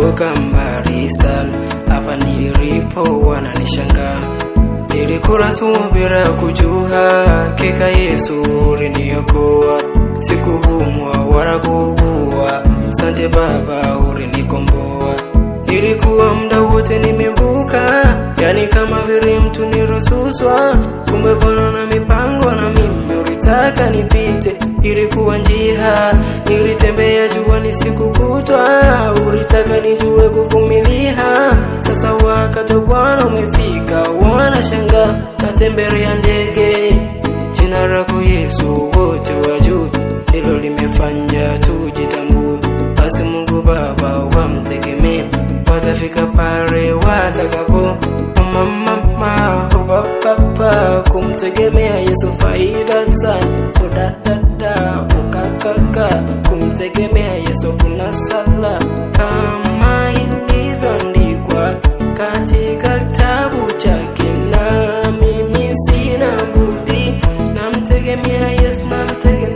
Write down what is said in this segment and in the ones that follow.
nimetoka mbali sana, hapa nilipo wananishangaa. Nilikula subira kujua kika Yesu uliniokoa, sikuhumwa wala kuugua, asante Baba ulinikomboa. Nilikuwa muda wote nimevuka, yani kama vile mtu nirususwa, kumbe Bwana na mipango na mimi ulitaka nipite. Ilikuwa njia, nilitembea juani siku kutwa, ulitaka nijue kuvumilia. Sasa wakati Bwana umefika, wanashangaa natembelea ndege. Jina lako Yesu wote wajue, ndilo limefanya tujitambue. Basi Mungu Baba wamtegemea, watafika pale watakapo. Mama baba kumtegemea Yesu faida sana. Udadada ukakaka kumtegemea Yesu kuna sala, kama ilivyoandikwa katika kitabu chake. Na mimi sina budi, namtegemea Yesu,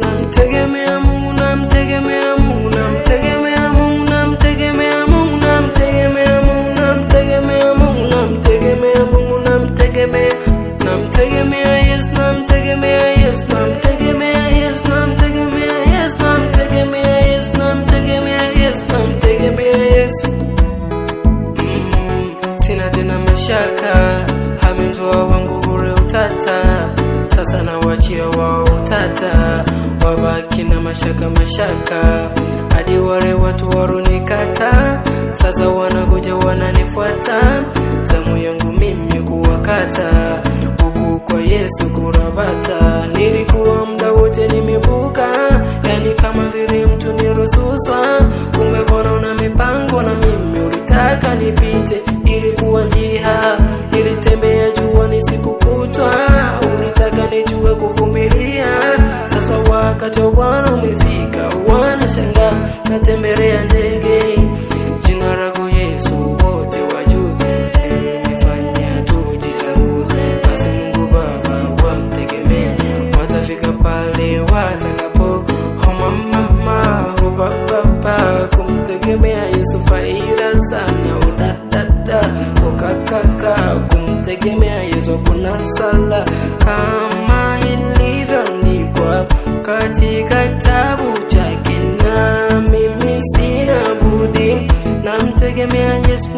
namtegemea Mungu, namtegemea Mungu, namtegemea Mungu, namtegemea Mungu, namtegemea Mungu, namtegemea Mungu, namtegemea Mungu, namtegemea Yesu, namtegemea Yesu, namtegemea Yesu, namtegemea Yesu, namtegemea Yesu, namtegemea Yesu, namtegemea Yesu. Sina tena mashaka, amenitoa wangu ule utata, sasa nawachia wao utata, wabaki na mashaka hadi wale watu waronikata. Sasa wanakuja wananifuata, zamu yangu mimi kuwakata, huku kwa Yesu kurabata. Nilikuwa muda wote nimevuka, yani kama vile mtu nirususwa, kumbe Bwana una mipango na mimi ulitaka nipite. Ilikuwa njia, nilitembea juani siku kutwa, ulitaka nijue kuvumilia. Sasa wakati Bwana umefika, wanashangaa natembelea ndege. Jina lako Yesu wote wajue, nimefanya tujitambue. Basi Mungu Baba wamtegemea, watafika pale watakapo. Mama baba kumtegemea Yesu faida sana. Udadada ukakaka kumtegemea Yesu kuna sala, kama ilivyoandikwa katika kitabu chake. Na mimi sina budi, namtegemea Yesu,